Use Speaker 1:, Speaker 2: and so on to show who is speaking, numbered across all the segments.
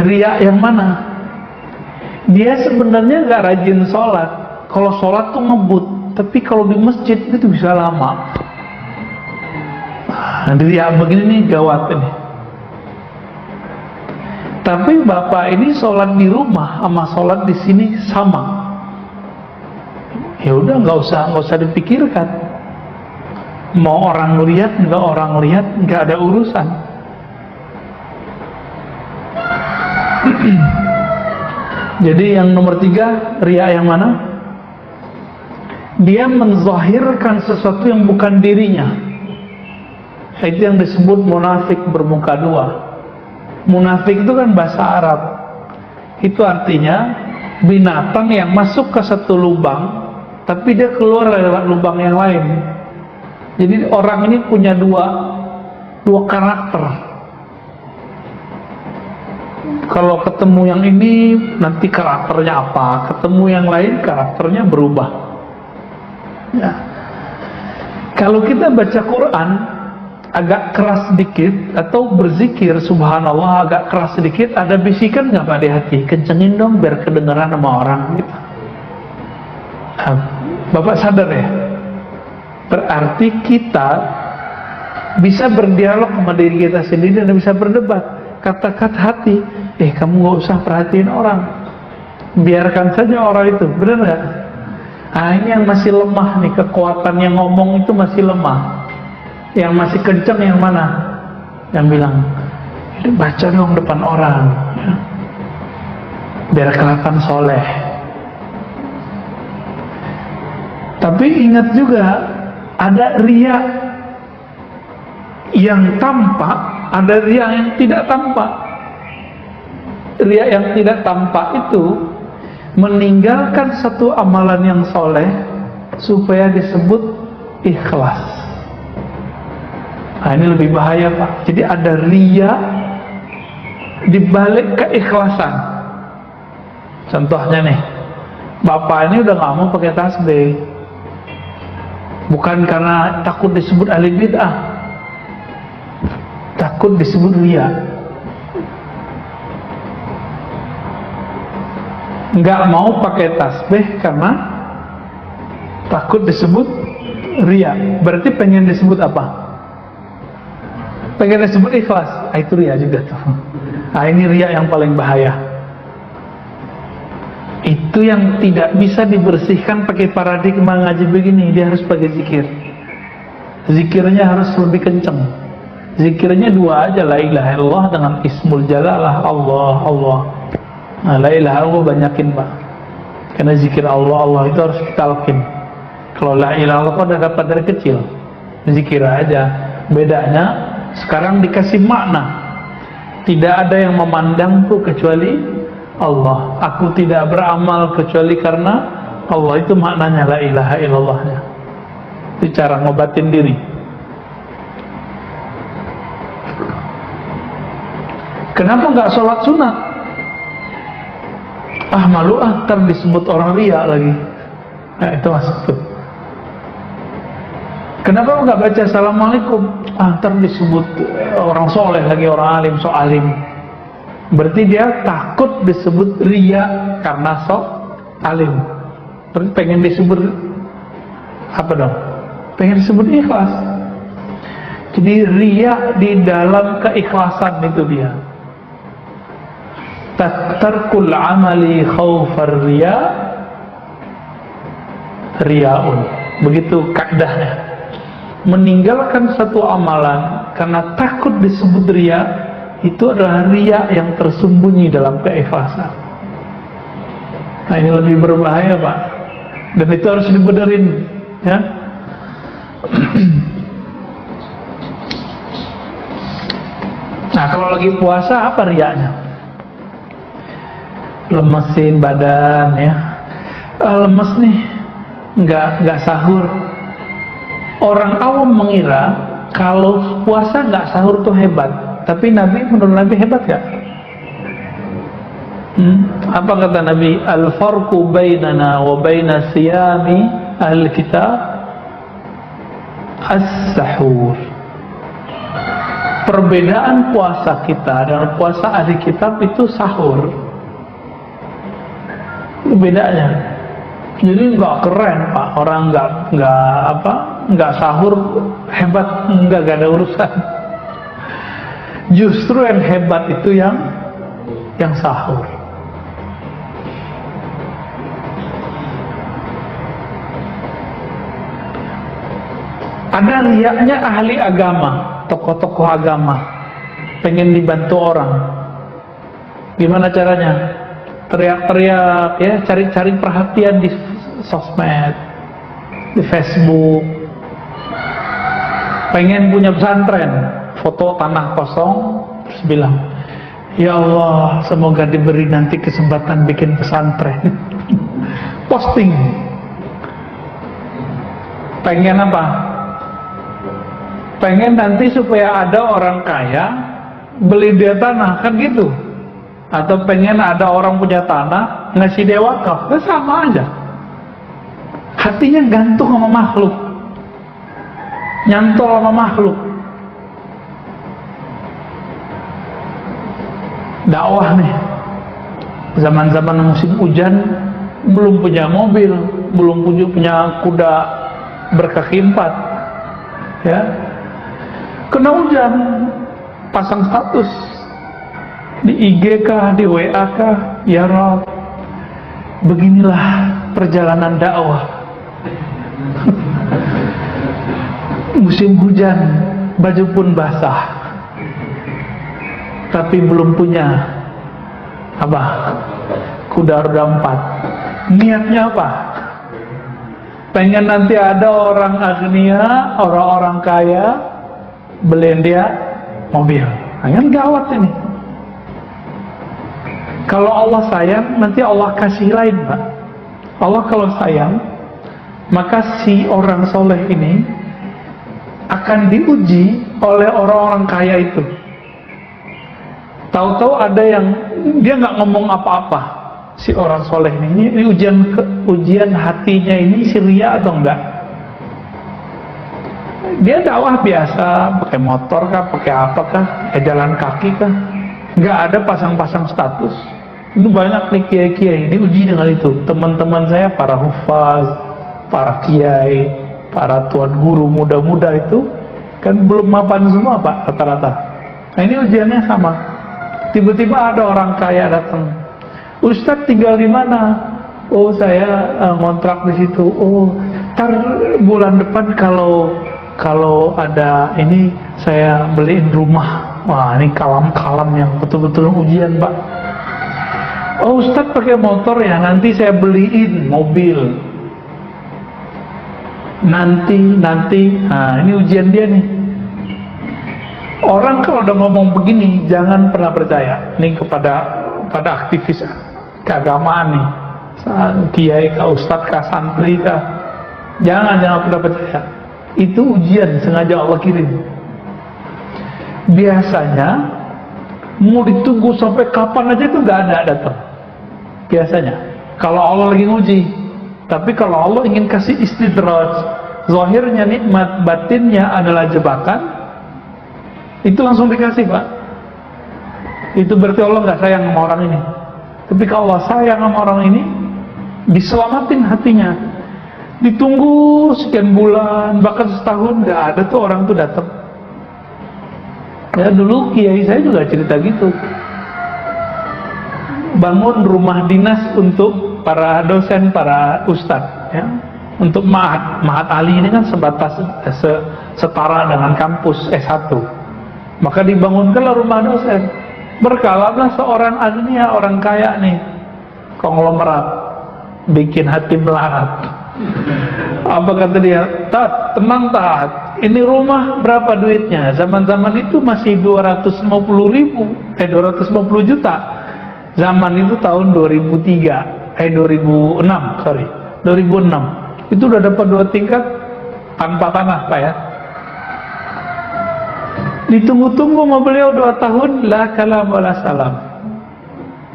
Speaker 1: Riya yang mana? Dia sebenarnya gak rajin sholat. Kalau sholat tuh ngebut, tapi kalau di masjid itu bisa lama. Nah, riya begini nih gawat ini. Tapi bapak ini sholat di rumah sama sholat di sini sama. Ya udah, nggak usah dipikirkan. Mau orang lihat nggak orang lihat, nggak ada urusan. Jadi yang nomor 3, riya yang mana? Dia menzahirkan sesuatu yang bukan dirinya. Itu yang disebut munafik bermuka dua. Munafik itu kan bahasa Arab. Itu artinya binatang yang masuk ke satu lubang, tapi dia keluar lewat lubang yang lain. Jadi orang ini punya dua karakter. Kalau ketemu yang ini nanti karakternya apa, ketemu yang lain karakternya berubah. Ya. Kalau kita baca Quran agak keras sedikit atau berzikir subhanallah agak keras sedikit, ada bisikan nggak Pak di hati? Kencengin dong biar kedengeran sama orang gitu. Nah, Bapak sadar ya? Berarti kita bisa berdialog sama diri kita sendiri dan bisa berdebat. Kata-kata hati, kamu gak usah perhatiin orang, biarkan saja orang itu, benar gak? Nah, ini yang masih lemah nih, kekuatan yang ngomong itu masih lemah. Yang masih kencang yang mana? Yang bilang, baca dong depan orang, ya. Biar kelihatan soleh. Tapi ingat juga, ada riya yang tampak, ada riya yang tidak tampak. Riya yang tidak tampak itu meninggalkan satu amalan yang soleh supaya disebut ikhlas. Nah, ini lebih bahaya Pak. Jadi ada riya dibalik keikhlasan. Contohnya nih, bapak ini udah gak mau pakai tasbih, bukan karena takut disebut ahli bid'ah, takut disebut riya. Nggak mau pakai tasbih karena takut disebut riya. Berarti pengen disebut apa? Pengen disebut ikhlas. Itu riya juga tuh. Nah, ini riya yang paling bahaya. Itu yang tidak bisa dibersihkan pakai paradigma ngaji begini. Dia harus pakai zikir. Zikirnya harus lebih kenceng. Zikirnya dua aja, la ilaha illallah dengan ismul jalalah Allah, Allah. Nah, la ilaha illallah banyakin Pak. Karena zikir Allah, Allah itu harus ditalkin. Kalau la ilaha illallah kok udah dapat dari kecil, zikir aja. Bedanya sekarang dikasih makna. Tidak ada yang memandangku kecuali Allah. Aku tidak beramal kecuali karena Allah. Itu maknanya la ilaha illallahnya. Itu cara ngobatin diri. Kenapa nggak sholat sunat? Malu ntar disebut orang riya lagi. Nah, itu masuk tuh. Kenapa nggak baca assalamualaikum? Ntar disebut orang soleh lagi, orang alim, so alim. Berarti dia takut disebut riya karena sok alim. Berarti pengen disebut apa dong? Pengen disebut ikhlas. Jadi riya di dalam keikhlasan itu dia. Tarkul amali khawfar riya riyaun. Begitu kaidahnya. Meninggalkan satu amalan karena takut disebut riya, itu adalah riya yang tersembunyi dalam keikhlasan. Nah, ini lebih berbahaya Pak. Dan itu harus dibenerin, ya. Nah, kalau lagi puasa apa riyanya? Lemesin badan, ya. Lemes nih, nggak sahur. Orang awam mengira kalau puasa nggak sahur tuh hebat. Tapi Nabi, menurut Nabi hebat gak? Apa kata Nabi? Al-farqu bainana wa baina siyami ahli kitab as-sahur. perbedaan puasa kita dengan puasa ahli kitab itu sahur. Itu bedanya. Jadi nggak keren Pak, orang nggak sahur hebat, nggak ada urusan. Justru yang hebat itu yang sahur. Ada riaknya ahli agama, tokoh-tokoh agama, pengen dibantu orang. Gimana caranya? Teriak-teriak, ya, cari-cari perhatian di sosmed, di Facebook. Pengen punya pesantren, foto tanah kosong, terus bilang, ya Allah, semoga diberi nanti kesempatan bikin pesantren. Posting. Pengen apa? Pengen nanti supaya ada orang kaya beli dia tanah, kan gitu. Atau pengen ada orang punya tanah ngasih dia wakaf, itu sama aja. Hatinya gantung sama makhluk, nyantol sama makhluk. Dakwah nih, zaman-zaman musim hujan, belum punya mobil, belum punya kuda berkaki 4, ya, kena hujan, pasang status di IG kah, di WA kah, ya Rob, beginilah perjalanan dakwah. Musim hujan, baju pun basah, tapi belum punya apa? Kuda roda 4. Niatnya apa? Pengen nanti ada orang agnia, orang-orang kaya beliin dia mobil. Kan gawat ini. Kalau Allah sayang, nanti Allah kasih lain, Pak. Allah kalau sayang, maka si orang soleh ini akan diuji oleh orang-orang kaya itu. Tahu-tahu ada yang dia nggak ngomong apa-apa, si orang soleh ini ujian hatinya ini si ria atau enggak. Dia dakwah biasa, pakai motor kah, pakai apa kah, jalan kaki kah, nggak ada pasang-pasang status. Itu banyak nih kiai-kiai ini uji dengan itu. Teman-teman saya para hufaz, para kiai, para tuan guru muda-muda itu kan belum mapan semua Pak rata-rata. Nah ini ujiannya sama. Tiba-tiba ada orang kaya datang, Ustadz tinggal di mana? Oh saya ngontrak di situ. Oh ntar bulan depan kalau ada ini saya beliin rumah. Wah ini kalam-kalam yang betul-betul ujian Pak. Oh Ustadz pakai motor ya, nanti saya beliin mobil. Nanti, nah ini ujian dia nih. Orang kalau udah ngomong begini, jangan pernah percaya. Ini kepada aktivis keagamaan nih, kiai kah, ustadz kah, santri kah, jangan pernah percaya. Itu ujian sengaja Allah kirim. Biasanya mau ditunggu sampai kapan aja itu nggak ada datang. Biasanya kalau Allah lagi nguji. Tapi kalau Allah ingin kasih istidraj, zahirnya nikmat, batinnya adalah jebakan, itu langsung dikasih Pak. Itu berarti Allah nggak sayang sama orang ini. Tapi kalau Allah sayang sama orang ini, diselamatin hatinya. Ditunggu sekian bulan, bahkan setahun nggak ada tuh orang tuh datang. Ya dulu kiai saya juga cerita gitu. Bangun rumah dinas untuk para dosen, para ustadz, ya, untuk Mahat Ali ini kan sebatas setara dengan kampus S1. Maka dibangunkanlah rumah dosen. Berkalalah seorang agnia, orang kaya nih, konglomerat, bikin hati melarat. Apa kata dia? Tat, tenang Tat, ini rumah berapa duitnya? Zaman-zaman itu masih 250 juta. Zaman itu tahun 2006, itu udah dapat 2 tingkat tanpa tanah Pak ya. Ditunggu-tunggu sama beliau 2 tahun, la kalam wala salam.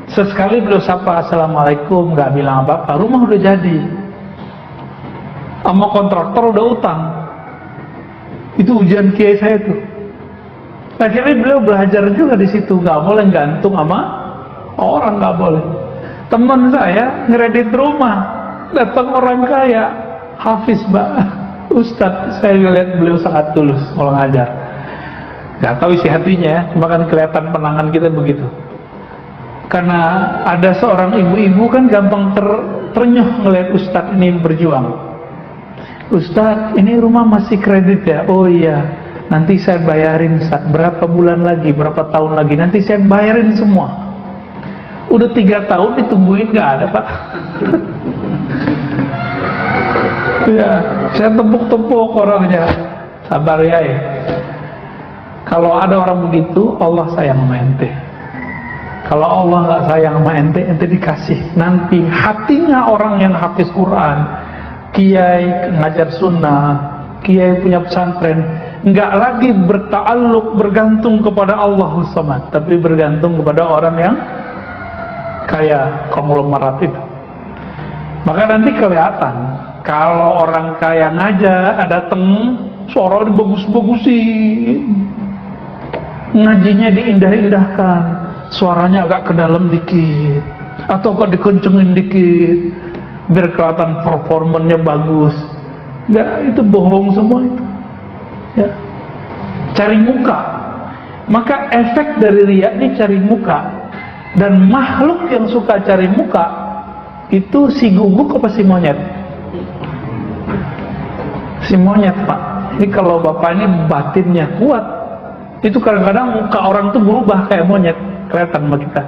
Speaker 1: Sesekali beliau sapa assalamualaikum, nggak bilang apa-apa, rumah udah jadi. Sama kontraktor udah utang. Itu ujian kiai saya tuh. Akhirnya beliau belajar juga di situ, nggak boleh gantung sama orang, nggak boleh. Teman saya ngeredit rumah, datang orang kaya, Hafiz Ustadz, saya lihat beliau sangat tulus kalau ngajar. Nggak tahu isi hatinya ya, cuma kan kelihatan penangan kita begitu. Karena ada seorang ibu-ibu kan gampang ternyuh ngelihat Ustadz ini berjuang. Ustadz, ini rumah masih kredit ya? Oh iya, nanti saya bayarin Ustadz, berapa bulan lagi, berapa tahun lagi, nanti saya bayarin semua. Udah 3 tahun ditungguin nggak ada Pak. Ya, saya tepuk-tepuk orangnya, sabar ya. Kalau ada orang begitu, Allah sayang sama ente. Kalau Allah nggak sayang sama ente, ente dikasih. Nanti hatinya orang yang hafiz Quran, kiai ngajar sunnah, kiai punya pesantren, nggak lagi bergantung kepada Allah Samad, tapi bergantung kepada orang yang kaya konglomerat itu. Maka nanti kelihatan kalau orang kaya ngajak, datang suara dibagus-bagusin, ngajinya diindah-indahkan, suaranya agak ke dalam dikit atau agak dikencengin dikit biar kelihatan performanya bagus. Enggak, itu bohong semua itu ya, cari muka. Maka efek dari riya ini cari muka. Dan makhluk yang suka cari muka itu si guguk apa si monyet? Si monyet Pak. Ini kalau bapak ini batinnya kuat, itu kadang-kadang muka orang tuh berubah kayak monyet, kelihatan sama kita.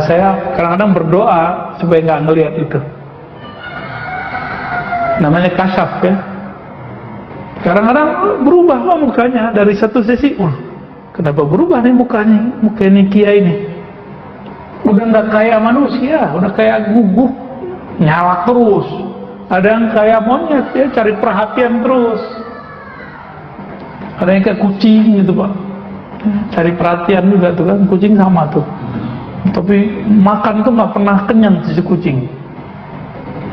Speaker 1: Saya kadang-kadang berdoa supaya nggak ngelihat itu. Namanya kasyaf ya. Kadang-kadang berubah Pak mukanya dari satu sisi. Kenapa berubah nih mukanya? Muka ini kiai ini udah nggak kayak manusia, udah kayak guguk, nyala terus. Ada yang kayak monyet ya, cari perhatian terus. Ada yang kayak kucing gitu Pak, cari perhatian juga tuh kan. Kucing sama tuh, tapi makan tuh nggak pernah kenyang si kucing,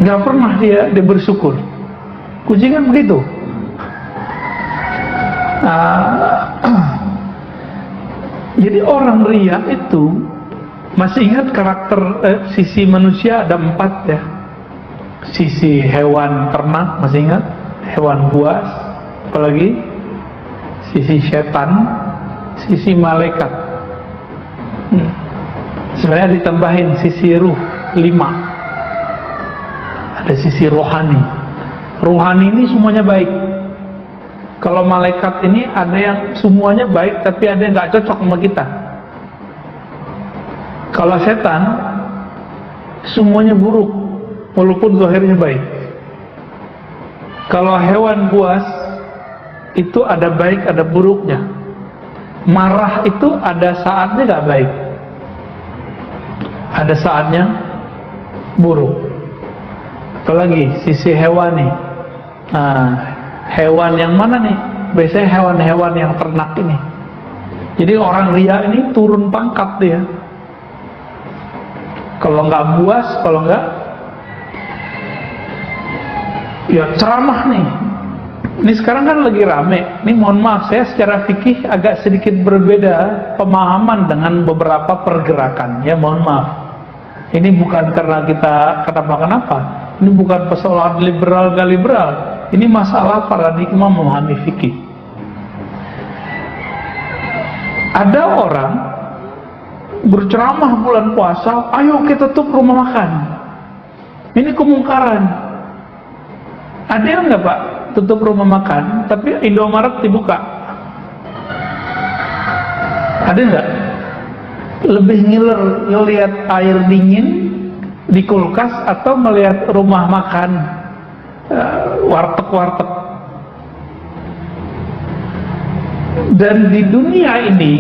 Speaker 1: nggak pernah dia bersyukur. Kucing kan begitu. Jadi orang riya itu, masih ingat karakter sisi manusia ada 4 ya. Sisi hewan ternak masih ingat, hewan buas, apalagi sisi setan, sisi malaikat. Sebenarnya ditambahin sisi ruh 5. Ada sisi rohani. Rohani ini semuanya baik. Kalau malaikat ini ada yang semuanya baik, tapi ada yang nggak cocok sama kita. Kalau setan semuanya buruk, walaupun zahirnya baik. Kalau hewan buas itu ada baik, ada buruknya. Marah itu ada saatnya nggak baik, ada saatnya buruk. Apalagi sisi hewani. Hewan yang mana nih? Biasanya hewan-hewan yang ternak ini. Jadi orang riya ini turun pangkat dia. Kalau nggak buas, kalau nggak ya ceramah nih. Ini sekarang kan lagi rame. Ini mohon maaf, saya secara fikih agak sedikit berbeda pemahaman dengan beberapa pergerakan. Ya mohon maaf. Ini bukan karena kita kenapa-kenapa. Ini bukan persoalan liberal gak liberal. Ini masalah paradigma memahami fikih. Ada orang berceramah bulan puasa, ayo kita tutup rumah makan. Ini kemungkaran. Ada yang nggak Pak tutup rumah makan, tapi Indomaret dibuka? Ada nggak? Lebih ngiler ngelihat air dingin di kulkas atau melihat rumah makan warteg-warteg? Dan di dunia ini,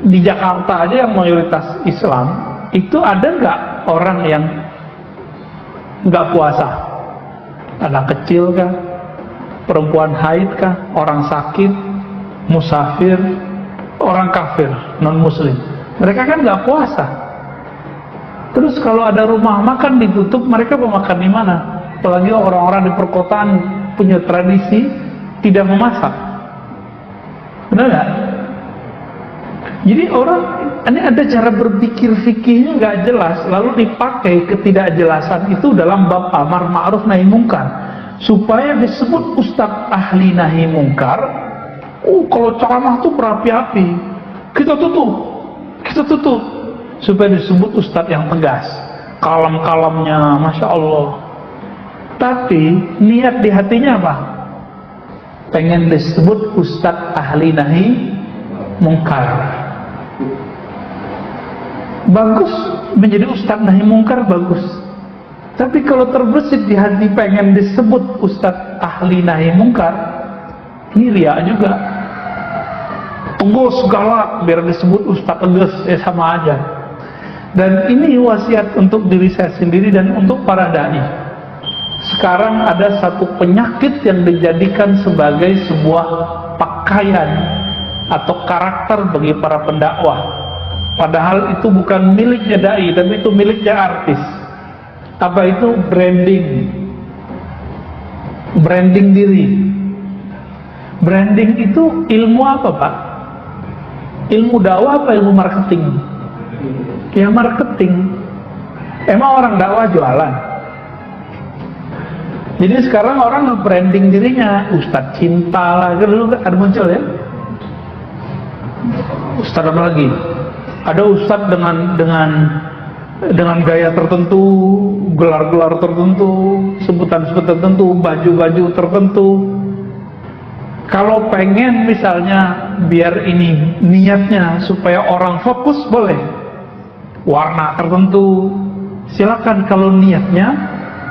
Speaker 1: di Jakarta aja yang mayoritas Islam, itu ada nggak orang yang nggak puasa? Anak kecil kah? Perempuan haid kah? Orang sakit? Musafir? Orang kafir? Non-muslim? Mereka kan nggak puasa. Terus kalau ada rumah makan ditutup, mereka mau makan di mana? Apalagi orang-orang di perkotaan punya tradisi tidak memasak. Benar nggak? Jadi orang ini ada cara berpikir fikihnya nggak jelas, lalu dipakai ketidakjelasan itu dalam bab amar ma'ruf nahi mungkar supaya disebut ustadz ahli nahi mungkar. Kalau ceramah tuh berapi-api, kita tutup supaya disebut ustadz yang tegas, kalem-kalemnya, masya Allah. Tapi niat di hatinya apa? Pengen disebut ustadz ahli nahi mungkar. Bagus menjadi ustadz nahi mungkar, bagus. Tapi kalau terbesit di hati pengen disebut ustadz ahli nahi mungkar, ini riya juga. Tegas galak biar disebut ustadz tegas, sama aja. Dan ini wasiat untuk diri saya sendiri dan untuk para dai. Sekarang ada satu penyakit yang dijadikan sebagai sebuah pakaian atau karakter bagi para pendakwah. Padahal itu bukan miliknya dai, tapi itu miliknya artis. Apa itu? Branding diri. Branding itu ilmu apa, Pak? Ilmu dakwah apa ilmu marketing? Ya marketing. Emang orang dakwah jualan? Jadi sekarang orang nge-branding dirinya, Ustadz cinta lah, dulu ada muncul ya. Ustadz apa lagi? Ada ustadz dengan gaya tertentu, gelar-gelar tertentu, sebutan-sebutan tertentu, baju-baju tertentu. Kalau pengen misalnya biar ini niatnya supaya orang fokus, boleh. Warna tertentu, silakan. Kalau niatnya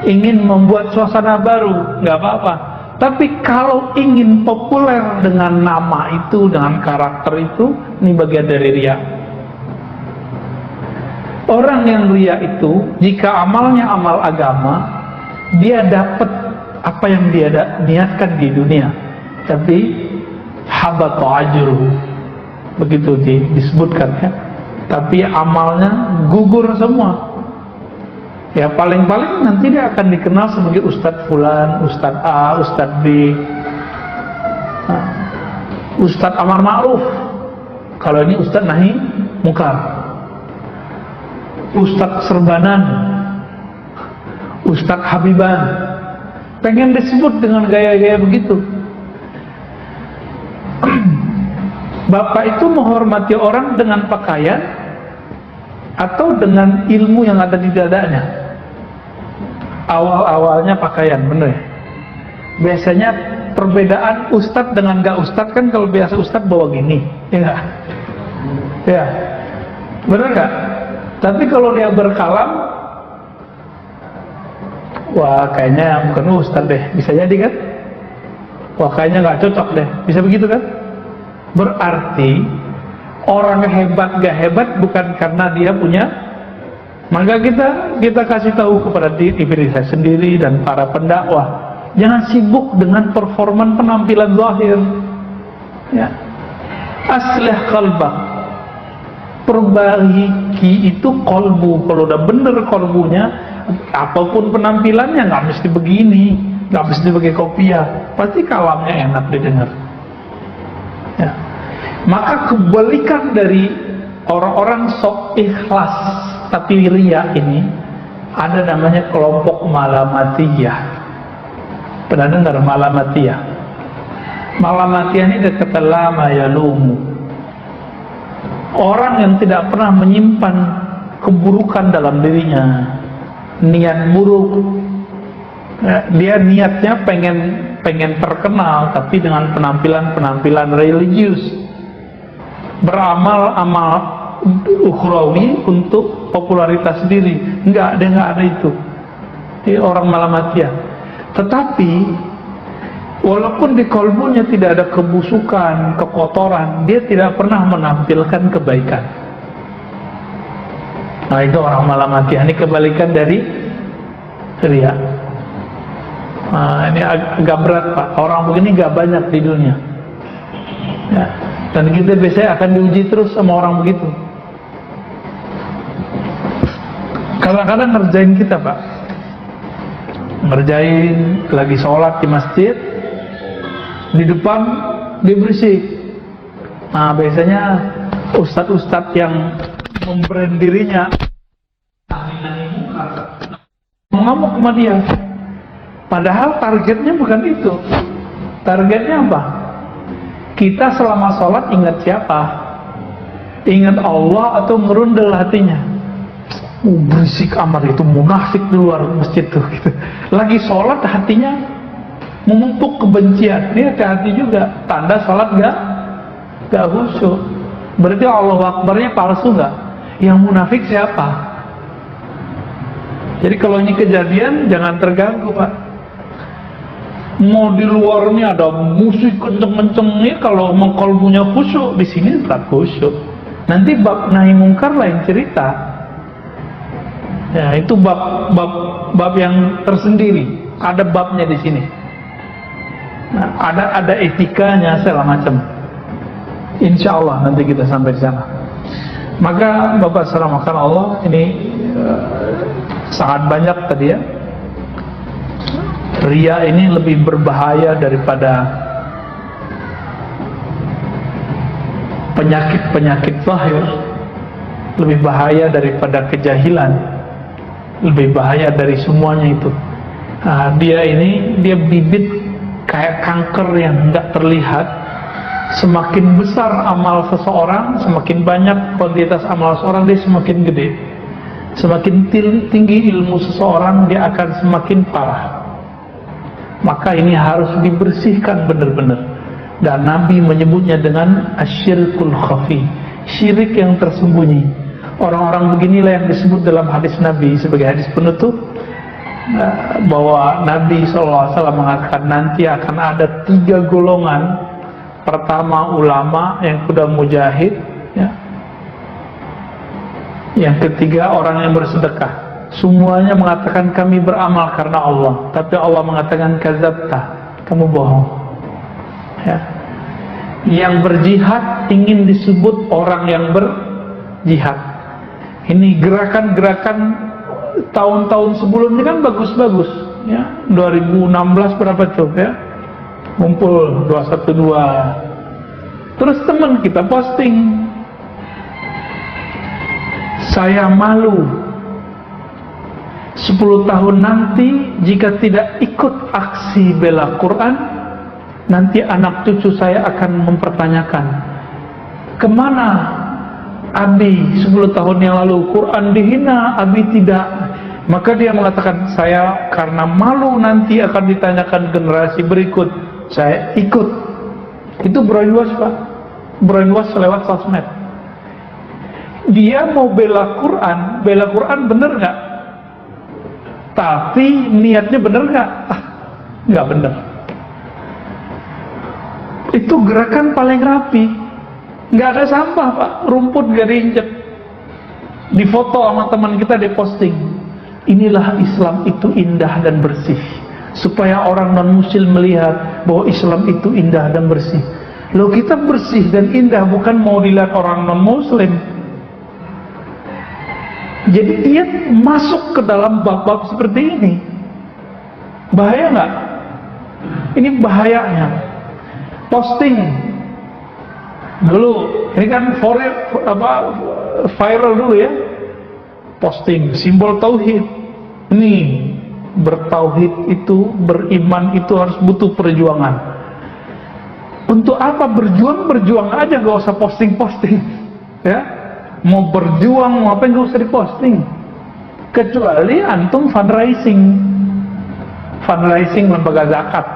Speaker 1: ingin membuat suasana baru, nggak apa-apa. Tapi kalau ingin populer dengan nama itu, dengan karakter itu, ini bagian dari riya. Orang yang riya itu, jika amalnya amal agama, dia dapat apa yang dia niatkan di dunia, tapi habata ajruhu, begitu disebutkan ya. Tapi amalnya gugur semua. Ya paling-paling nanti dia akan dikenal sebagai Ustadz Fulan, Ustadz A, Ustadz B, Ustadz Amar Ma'ruf. Kalau ini Ustadz Nahi Mungkar, Ustadz Serbanan, Ustadz Habiban. Pengen disebut dengan gaya-gaya begitu. Bapak itu menghormati orang dengan pakaian atau dengan ilmu yang ada di dadanya? Awal-awalnya pakaian, bener ya? Biasanya perbedaan ustadz dengan gak ustadz kan, kalau biasa ustadz bawa gini, ya gak? Ya, bener gak? Tapi kalau dia berkalam, wah kayaknya bukan ustadz deh, bisa jadi kan? Wah kayaknya gak cocok deh, bisa begitu kan? Berarti orang hebat gak hebat bukan karena dia punya. Maka kita kasih tahu kepada diri saya sendiri dan para pendakwah, jangan sibuk dengan performan penampilan zahir. Ya. Aslih qalbak, perbaiki itu kolbu. Kalau udah bener kolbunya, apapun penampilannya nggak mesti begini, nggak mesti pakai kopiah, pasti kalamnya enak didengar. Ya. Maka kebalikan dari orang-orang sok ikhlas tapi riya ini, ada namanya kelompok malamatiyah. Pernah dengar malamatiyah? Malamatiyah ini dari kata lama yalumu, orang yang tidak pernah menyimpan keburukan dalam dirinya, niat buruk. Dia niatnya pengen terkenal, tapi dengan penampilan religius, beramal ukhrawi untuk popularitas diri. Dia nggak ada itu. Dia orang malamatiyah. Tetapi walaupun di kolbunya tidak ada kebusukan, kekotoran, dia tidak pernah menampilkan kebaikan. Nah itu orang malamatiyah. Ini kebalikan dari riya. Nah, ini agak berat Pak. Orang begini gak banyak di dunia. Ya. Dan kita biasanya akan diuji terus sama orang begitu. Kadang-kadang ngerjain kita Pak, ngerjain lagi sholat di masjid, di depan dia berisik, Nah, biasanya ustadz-ustadz yang membrand dirinya mengamuk sama dia, padahal targetnya bukan itu. Targetnya apa? Kita selama sholat ingat siapa? Ingat Allah atau merundel hatinya? Berisik amat, itu munafik di luar masjid tuh gitu. Lagi sholat hatinya memupuk kebencian. Ini hati-hati juga, tanda sholat gak khusyuk. Berarti Allahu Akbarnya palsu gak? Yang munafik siapa? Jadi kalau ini kejadian jangan terganggu, Pak. Mau di luarnya ada musik kenceng-kencengnya, kalau mengkolbunya khusyuk, di sini tetap khusyuk. Nanti bab nahi mungkar lain cerita. Ya, itu bab yang tersendiri. Ada babnya di sini. Nah, ada etikanya segala macam. Insya Allah nanti kita sampai di sana. Maka Bapak selamatkan Allah, ini sangat banyak tadi ya. Ria ini lebih berbahaya daripada penyakit-penyakit zahir, lebih bahaya daripada kejahilan, lebih bahaya dari semuanya itu. Nah, dia bibit kayak kanker yang nggak terlihat. Semakin besar amal seseorang, semakin banyak kuantitas amal seseorang, dia semakin gede. Semakin tinggi ilmu seseorang, dia akan semakin parah. Maka ini harus dibersihkan benar-benar. Dan Nabi menyebutnya dengan asyirkul khafi, syirik yang tersembunyi. Orang-orang beginilah yang disebut dalam hadis Nabi sebagai hadis penutup, bahwa Nabi SAW mengatakan nanti akan ada 3 golongan. Pertama ulama, yang kedua mujahid, ya. Yang ketiga orang yang bersedekah. Semuanya mengatakan kami beramal karena Allah, tapi Allah mengatakan kadzabta, kamu bohong. Ya. Yang berjihad ingin disebut orang yang berjihad. Ini gerakan-gerakan tahun-tahun sebelumnya kan bagus-bagus, ya. 2016 berapa tuh ya? Ngumpul 212. Terus teman kita posting, saya malu 10 tahun nanti jika tidak ikut aksi bela Quran, nanti anak cucu saya akan mempertanyakan, kemana Abi 10 tahun yang lalu? Quran dihina, Abi tidak. Maka dia mengatakan, saya karena malu nanti akan ditanyakan generasi berikut, saya ikut. Itu brainwash, Pak. Brainwash lewat sosmed. Dia mau bela Quran bener nggak? Tapi niatnya bener nggak? Nggak bener. Itu gerakan paling rapi. Nggak ada sampah, Pak. Rumput gak diinjek. Difoto sama teman kita, diposting. Inilah Islam itu indah dan bersih. Supaya orang non-muslim melihat bahwa Islam itu indah dan bersih. Loh, kita bersih dan indah bukan mau dilihat orang non-muslim. Jadi dia masuk ke dalam bab-bab seperti ini. Bahaya nggak? Ini bahayanya. Posting dulu, ini kan viral dulu ya. Posting simbol tauhid. Ini bertauhid itu, beriman itu harus butuh perjuangan. Untuk apa berjuang? Berjuang aja, gak usah posting-posting. Ya, mau berjuang mau apa gak usah diposting. Kecuali antum fundraising lembaga zakat,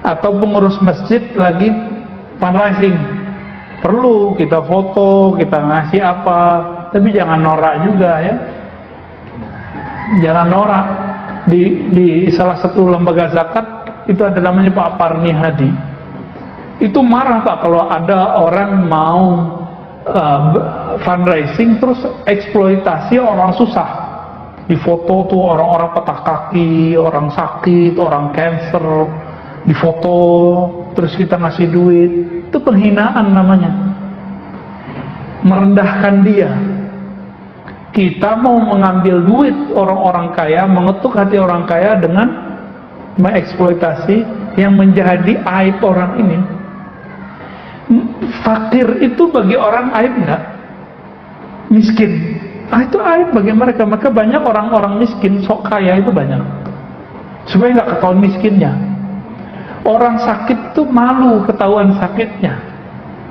Speaker 1: atau pengurus masjid lagi fundraising, perlu kita foto, kita ngasih apa, tapi jangan norak juga ya. Jangan norak. Di salah satu lembaga zakat itu ada namanya Pak Parni Hadi. Itu marah, Pak, kalau ada orang mau fundraising terus eksploitasi orang susah. Di foto tuh orang-orang patah kaki, orang sakit, orang cancer, difoto terus kita ngasih duit. Itu penghinaan namanya, merendahkan dia. Kita mau mengambil duit orang-orang kaya, mengetuk hati orang kaya dengan mengeksploitasi yang menjadi aib orang ini. Fakir itu bagi orang aib nggak? Miskin, itu aib bagi mereka. Maka banyak orang-orang miskin sok kaya itu banyak, supaya nggak ketahuan miskinnya. Orang sakit tuh malu ketahuan sakitnya,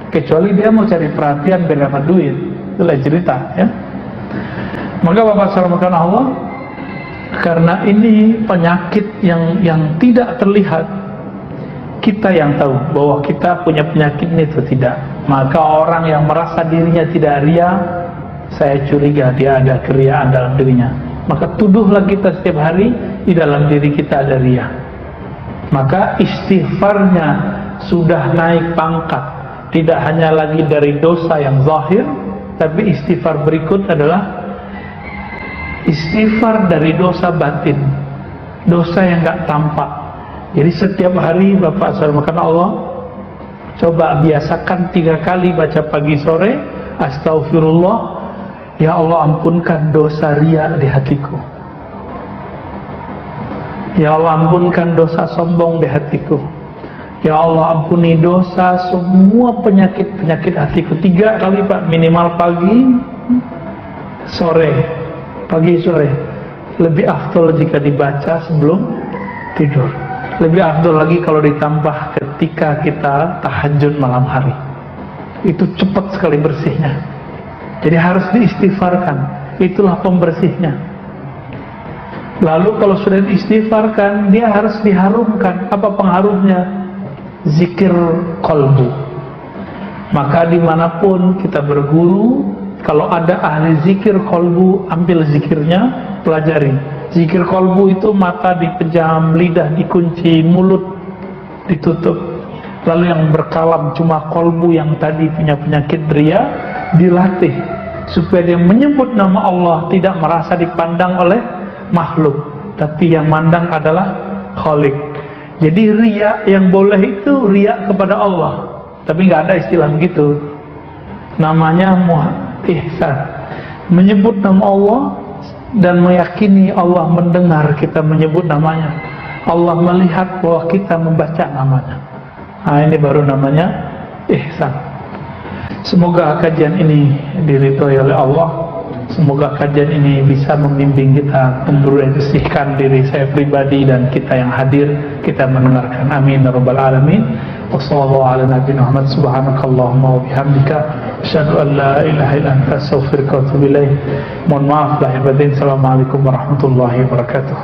Speaker 1: kecuali dia mau cari perhatian biar dapat duit, itu lain cerita ya. Maka Bapak salamkan Allah, karena ini penyakit yang tidak terlihat, kita yang tahu bahwa kita punya penyakit ini atau tidak. Maka orang yang merasa dirinya tidak ria, saya curiga dia ada keriaan dalam dirinya. Maka tuduhlah kita setiap hari di dalam diri kita ada ria. Maka istighfarnya sudah naik pangkat, tidak hanya lagi dari dosa yang zahir, tapi istighfar berikut adalah istighfar dari dosa batin, dosa yang gak tampak. Jadi setiap hari Bapak salamkan Allah, coba biasakan 3 kali baca pagi sore, Astaghfirullah, ya Allah ampunkan dosa ria di hatiku, ya Allah ampunkan dosa sombong di hatiku, ya Allah ampuni dosa semua penyakit-penyakit hatiku. 3 kali Pak, minimal pagi, sore, pagi sore. Lebih afdol jika dibaca sebelum tidur. Lebih afdol lagi kalau ditambah ketika kita tahajud malam hari. Itu cepat sekali bersihnya. Jadi harus diistighfarkan. Itulah pembersihnya. Lalu kalau sudah diistighfarkan, dia harus diharumkan. Apa pengharumnya? Zikir qalbu. Maka dimanapun kita berguru, kalau ada ahli zikir qalbu, ambil zikirnya, pelajari. Zikir qalbu itu mata dipejam, lidah dikunci, mulut ditutup. Lalu yang berkalam cuma qalbu yang tadi punya penyakit ria, dilatih supaya dia menyebut nama Allah tidak merasa dipandang oleh makhluk, tapi yang mandang adalah Khalik. Jadi ria yang boleh itu ria kepada Allah, tapi nggak ada istilah begitu. Namanya ihsan, menyebut nama Allah dan meyakini Allah mendengar kita menyebut namanya, Allah melihat bahwa kita membaca namanya. Nah, ini baru namanya ihsan. Semoga kajian ini diridhoi oleh Allah. Semoga kajian ini bisa membimbing kita membersihkan diri saya pribadi dan kita yang hadir, kita mendengarkan. Amin ya rabbal alamin. Wassallallahu ala nabiyina Muhammad, subhanakallahumma wa bihamdika, asyhadu an la ilaha illa anta, astaghfiruka wa atubu ilaik. Mohon maaf lahir batin. Assalamualaikum warahmatullahi wabarakatuh.